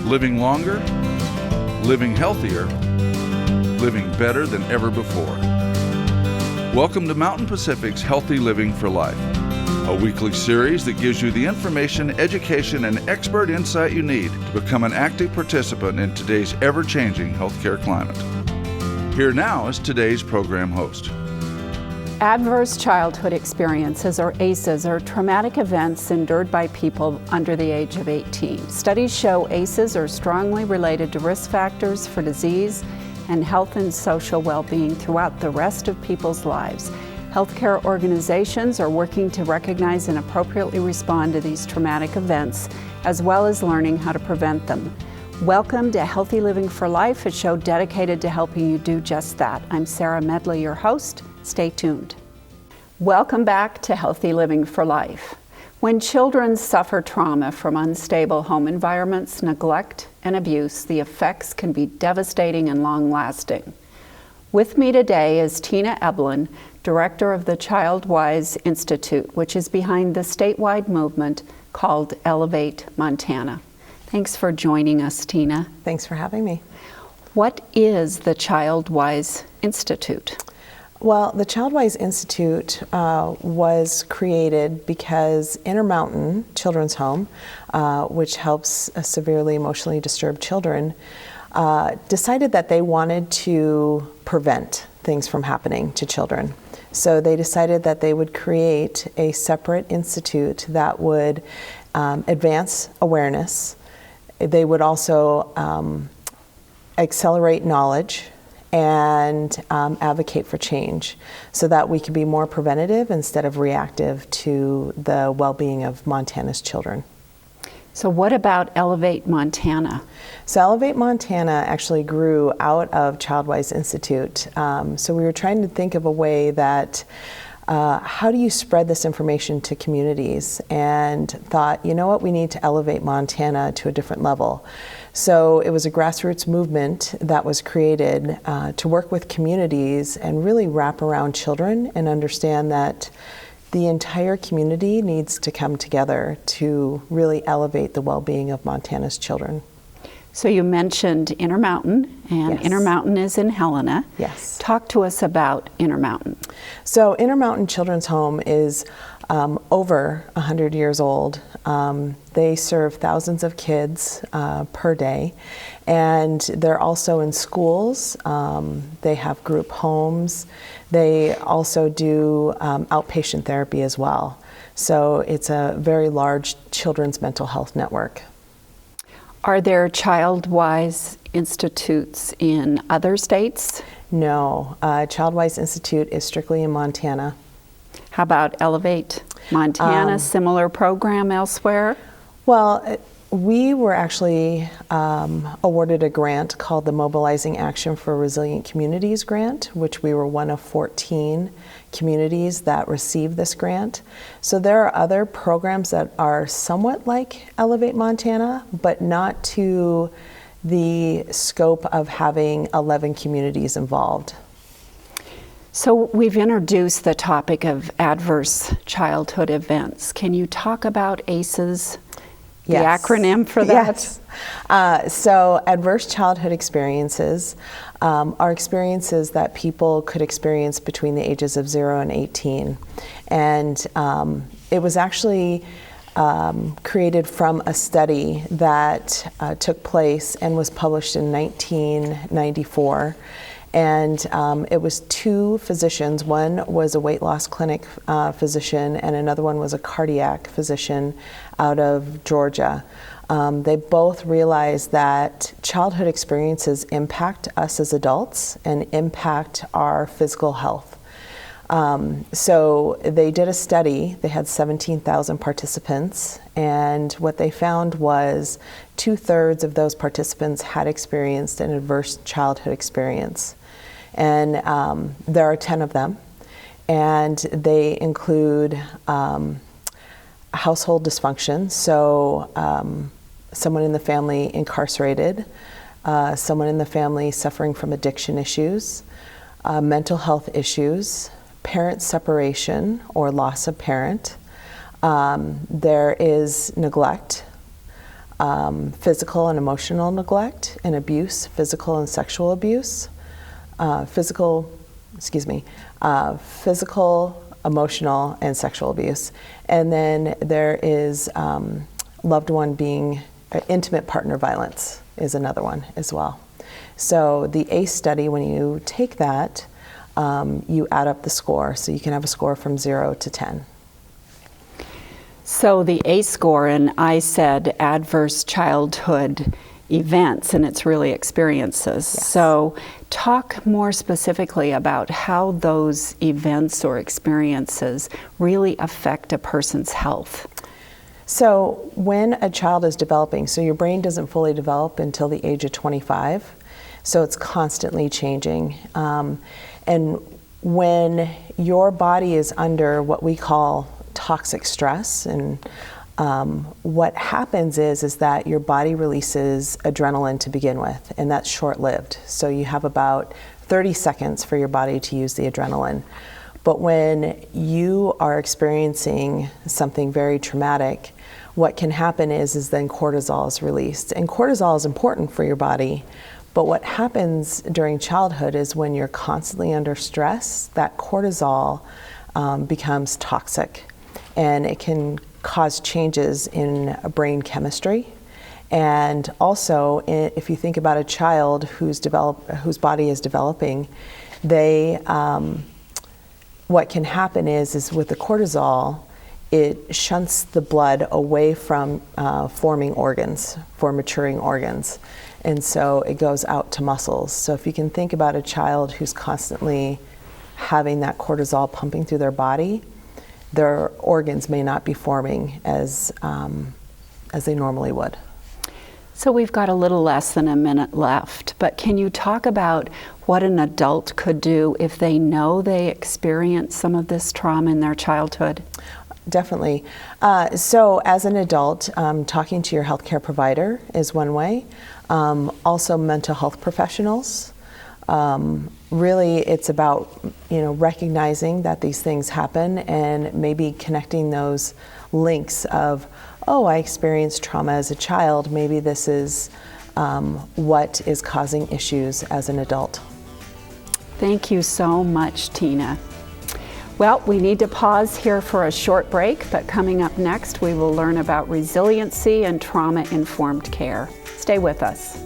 living longer, living healthier, living better than ever before. Welcome to Mountain Pacific's Healthy Living for Life, a weekly series that gives you the information, education, and expert insight you need to become an active participant in today's ever-changing healthcare climate. Here now is today's program host. Adverse childhood experiences, or ACEs, are traumatic events endured by people under the age of 18. Studies show ACEs are strongly related to risk factors for disease and health and social well-being throughout the rest of people's lives. Healthcare organizations are working to recognize and appropriately respond to these traumatic events, as well as learning how to prevent them. Welcome to Healthy Living for Life, a show dedicated to helping you do just that. I'm Sarah Medley, your host. Stay tuned. Welcome back to Healthy Living for Life. When children suffer trauma from unstable home environments, neglect, and abuse, the effects can be devastating and long-lasting. With me today is Tina Eblin, Director of the KWYB Institute, which is behind the statewide movement called Elevate Montana. Thanks for joining us, Tina. Thanks for having me. What is the KWYB Institute? Well, the KWYB Institute was created because Intermountain Children's Home, which helps severely emotionally disturbed children, decided that they wanted to prevent things from happening to children. So they decided that they would create a separate institute that would advance awareness. They would also accelerate knowledge and advocate for change so that we can be more preventative instead of reactive to the well-being of Montana's children. So what about Elevate Montana? So Elevate Montana actually grew out of KWYB Institute. So we were trying to think of a way that how do you spread this information to communities, and thought, you know what, we need to elevate Montana to a different level. So it was a grassroots movement that was created to work with communities and really wrap around children and understand that the entire community needs to come together to really elevate the well-being of Montana's children. So you mentioned Intermountain, and Yes. Intermountain is in Helena. Yes. Talk to us about Intermountain. So Intermountain Children's Home is over 100 years old. They serve thousands of kids per day, and they're also in schools. They have group homes. They also do outpatient therapy as well. So it's a very large children's mental health network. Are there KWYB institutes in other states? No, KWYB Institute is strictly in Montana. How about Elevate Montana, similar program elsewhere? Well, we were actually awarded a grant called the Mobilizing Action for Resilient Communities grant, which we were one of 14 communities that received this grant. So there are other programs that are somewhat like Elevate Montana, but not to the scope of having 11 communities involved. So we've introduced the topic of adverse childhood events. Can you talk about ACEs? The Yes. acronym for that? Yes. So adverse childhood experiences are experiences that people could experience between the ages of 0 and 18. And it was actually created from a study that took place and was published in 1994. And it was two physicians. One was a weight loss clinic physician, and another one was a cardiac physician out of Georgia. They both realized that childhood experiences impact us as adults and impact our physical health. So they did a study. They had 17,000 participants, and what they found was 2/3 of those participants had experienced an adverse childhood experience. And there are 10 of them, and they include household dysfunction, so someone in the family incarcerated, someone in the family suffering from addiction issues, mental health issues, parent separation or loss of parent. There is neglect. physical and emotional neglect and abuse, physical and sexual abuse, physical, emotional, and sexual abuse. And then there is loved one being, intimate partner violence is another one as well. So the ACE study, when you take that, you add up the score. So you can have a score from 0 to 10. So the ACE score, and I said adverse childhood events, and it's really experiences. Yes. So talk more specifically about how those events or experiences really affect a person's health. So when a child is developing, so your brain doesn't fully develop until the age of 25, so it's constantly changing. And when your body is under what we call toxic stress, and what happens is that your body releases adrenaline to begin with, and that's short-lived. So you have about 30 seconds for your body to use the adrenaline. But when you are experiencing something very traumatic, what can happen is then cortisol is released. And cortisol is important for your body, but what happens during childhood is when you're constantly under stress, that cortisol becomes toxic. And it can cause changes in brain chemistry. And also, if you think about a child whose body is developing, what can happen is with the cortisol, it shunts the blood away from forming organs, for maturing organs. And so it goes out to muscles. So if you can think about a child who's constantly having that cortisol pumping through their body, their organs may not be forming as they normally would. So we've got a little less than a minute left, but can you talk about what an adult could do if they know they experienced some of this trauma in their childhood? Definitely. So as an adult, talking to your healthcare provider is one way. Also mental health professionals. Really, it's about recognizing that these things happen and maybe connecting those links of, oh, I experienced trauma as a child. Maybe this is what is causing issues as an adult. Thank you so much, Tina. Well, we need to pause here for a short break, but coming up next, we will learn about resiliency and trauma-informed care. Stay with us.